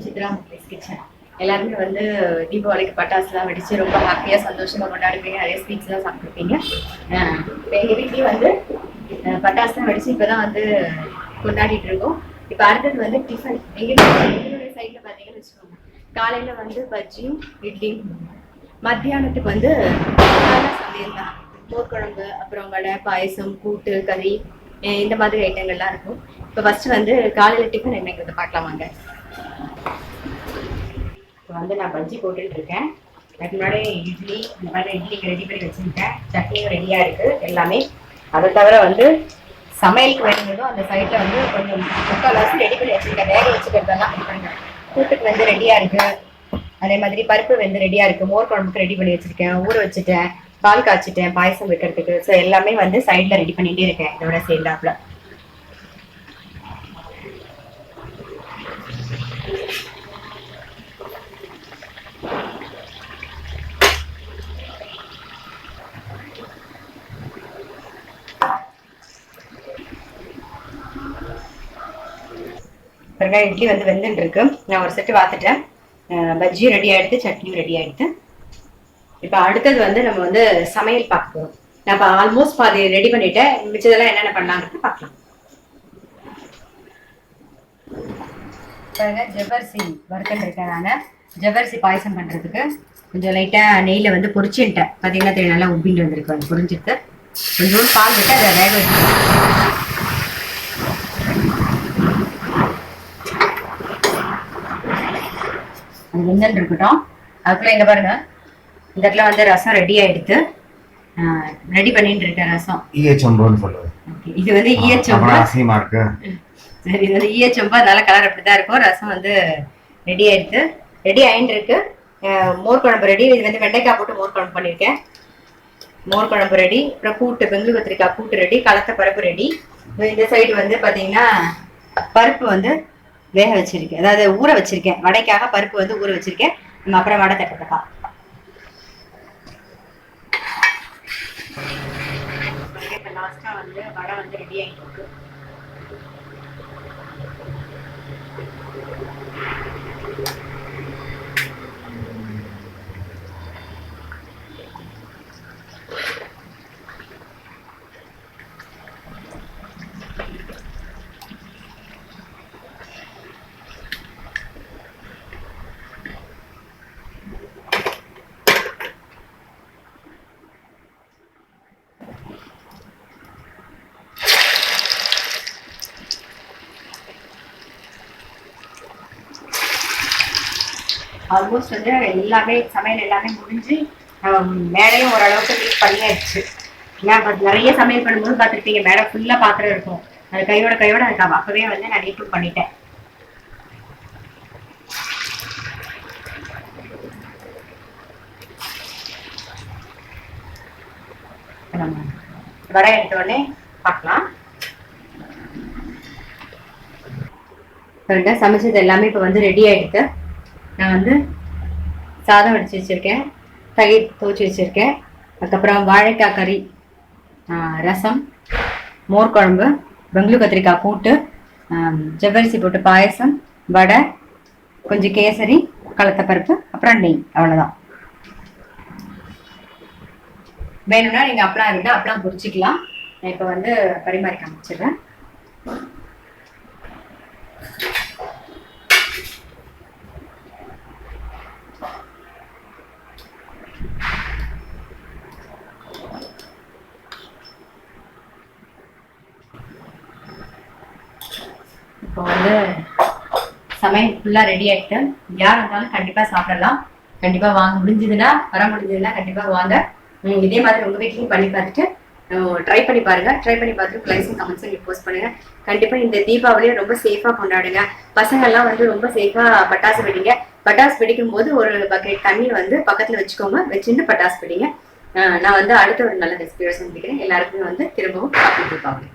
Chitra Mukhlis kitchen. எல்லாருமே வந்து தீபாவளிக்கு பட்டாசுலாம் வெடிச்சு ரொம்ப ஹாப்பியாக சந்தோஷமாக கொண்டாடுவீங்க. நிறைய ஸ்வீட்ஸ்லாம் சாப்பிட்ருப்பீங்க. இப்போ எங்கள் வீட்லேயும் வந்து பட்டாசுலாம் வெடிச்சு இப்போ தான் வந்து கொண்டாடிட்டு இருக்கோம். இப்போ அடுத்தது வந்து டிஃபன். எங்களுடைய சைடில் பார்த்தீங்கன்னு வச்சுக்கோங்க, காலையில் வந்து பஜ்ஜி இட்லி, மத்தியானத்துக்கு வந்து சமையல் தான். மோர்குழம்பு, அப்புறம் வடை, பாயசம், கூட்டு, கறி, இந்த மாதிரி ஐட்டங்கள்லாம் இருக்கும். இப்போ ஃபர்ஸ்ட் வந்து காலையில் டிஃபன் என்னங்கிறத பார்க்கலாமாங்க. இப்போ வந்து நான் பஜ்ஜி போட்டுட்டு இருக்கேன். அதுக்கு முன்னாடி இட்லி, இந்த மாதிரி இட்லிக்கு ரெடி பண்ணி வச்சுருக்கேன். சட்னியும் ரெடியாக இருக்குது எல்லாமே. அதை தவிர வந்து சமையலுக்கு வேணுங்கிறதும் அந்த சைடில் வந்து கொஞ்சம் முக்கால்வாசி ரெடி பண்ணி வச்சுருக்கேன். வேக வச்சுக்கிறதெல்லாம் கூட்டுக்கு வந்து ரெடியாக இருக்குது. அதே மாதிரி பருப்பு வந்து ரெடியாக இருக்குது. மோர் குழம்புக்கு ரெடி பண்ணி வச்சுருக்கேன். ஊற வச்சுட்டேன், பால் காய்ச்சிட்டேன் பாயசம் வைக்கிறதுக்கு. ஸோ எல்லாமே வந்து சைடில் ரெடி பண்ணிகிட்டே இருக்கேன். இதோட சேர்ந்தாப்புல இட்லி வந்து வெந்துட்டு இருக்கு. நான் ஒரு செட்டு பார்த்துட்டேன். பஜ்ஜியும் ரெடி ஆகிடுது, சட்னியும் ரெடி ஆகிடுது. இப்போ அடுத்தது வந்து நம்ம வந்து சமையல் பார்க்க போகிறோம். நான் இப்போ ஆல்மோஸ்ட் பாதி ரெடி பண்ணிட்டேன். மிச்சதெல்லாம் என்னென்ன பண்ணலான்னு பார்க்கலாம். பாருங்க, ஜவ்வரிசி வறுத்துட்டு இருக்கேன். நான் ஜவ்வரிசி பாயசம் பண்ணுறதுக்கு கொஞ்சம் லைட்டாக நெய்யில் வந்து பொரிச்சுட்டேன். பார்த்தீங்கன்னா தெரியும், நல்லா உப்பிட்டு வந்திருக்கு. அது பொரிஞ்சிட்டு கொஞ்சோண்டு பால் விட்டு அதை வேக வச்சுருக்கேன். அது வெந்தல் இருக்கட்டும். அதுக்குள்ள இங்க பாருங்க, இந்த இடத்துல வந்து ரசம் ரெடி ஆயிடுத்து. ரெடி பண்ணிட்டு இருக்கேன் ரசம். ஈயச்சொம்புன்னு சொல்லுது. இது வந்து ஈயச்சொம்பு. அசிங்கமா இருக்கு. சரி, இது வந்து ஈயச்சொம்பு, அதனால கலர் அப்படிதான் இருக்கும். ரசம் வந்து ரெடி ஆயிடுத்து, ரெடி ஆயிட்டு இருக்கு. மோர் குழம்பு ரெடி. இது வந்து வெண்டைக்காய் போட்டு மோர் குழம்பு பண்ணியிருக்கேன். மோர் குழம்பு ரெடி. அப்புறம் கூட்டு, பெங்களூர் கத்திரிக்காய் கூட்டு ரெடி. கலத்த பருப்பு ரெடி. இந்த சைடு வந்து பாத்தீங்கன்னா பருப்பு வந்து வேக வச்சிருக்கேன், அதாவது ஊற வச்சிருக்கேன். வடைக்காக பருப்பு வந்து ஊற வச்சிருக்கேன். நம்ம அப்புறம் வடை தட்டப்பா. லாஸ்டா வந்து வடை வந்து ரெடி ஆகிட்டு இருக்கு. ஆல்மோஸ்ட் வந்து எல்லாமே சமையல் எல்லாமே முடிஞ்சு மேடையும் ஓரளவுக்கு நீட் பண்ணியாச்சு. ஏன்னா நிறைய சமையல் பண்ணும்போது பார்த்துருப்பீங்க, மேடை ஃபுல்லாக பாத்திரம் இருக்கும். அது கையோட எனக்கு அப்பவே வந்து நான் நீட்டும் பண்ணிட்டேன். வடை எடுத்த உடனே பார்க்கலாம். சமைச்சது எல்லாமே இப்போ வந்து ரெடி ஆகிடுது. நான் வந்து சாதம் வடித்து வச்சுருக்கேன், தயிர் துவச்சி வச்சுருக்கேன். அதுக்கப்புறம் வாழைக்காய் கறி, ரசம், மோர் குழம்பு, பெங்களூர் கத்திரிக்காய் கூட்டு, ஜவ்வரிசி போட்டு பாயசம், வடை, கொஞ்சம் கேசரி, கலத்த பருப்பு, அப்புறம் நெய். அவ்வளோதான். வேணும்னா நீங்கள் அப்பளம் இருந்தால் அப்பளம் பொரிச்சிக்கலாம். நான் இப்போ வந்து பரிமாறி காமிச்சிடுறேன். இப்போ வந்து சமையல் ஃபுல்லாக ரெடி ஆகிட்டு, யார் இருந்தாலும் கண்டிப்பாக சாப்பிடலாம். கண்டிப்பாக வாங்க, முடிஞ்சதுன்னா வர முடிஞ்சதுன்னா கண்டிப்பாக வாங்க. இதே மாதிரி உங்கள் வீட்லையும் பண்ணி பார்த்துட்டு ட்ரை பண்ணி பாருங்கள். ட்ரை பண்ணி பார்த்துட்டு லைக்ஸும் கமெண்ட்ஸும் நீங்கள் போஸ்ட் பண்ணுங்கள். கண்டிப்பாக இந்த தீபாவளியை ரொம்ப சேஃபாக கொண்டாடுங்க. பசங்கள்லாம் வந்து ரொம்ப சேஃபாக பட்டாசு வெடிங்க. பட்டாசு வெடிக்கும் போது ஒரு பக்கெட் தண்ணி வந்து பக்கத்தில் வச்சுக்கோங்க, வச்சுட்டு பட்டாசு வெடிங்க. நான் வந்து அடுத்த ஒரு நல்ல ரெசிபியோட சந்திக்கிறேன். எல்லாருக்குமே வந்து திரும்பவும் ஹாப்பி தீபாவளி.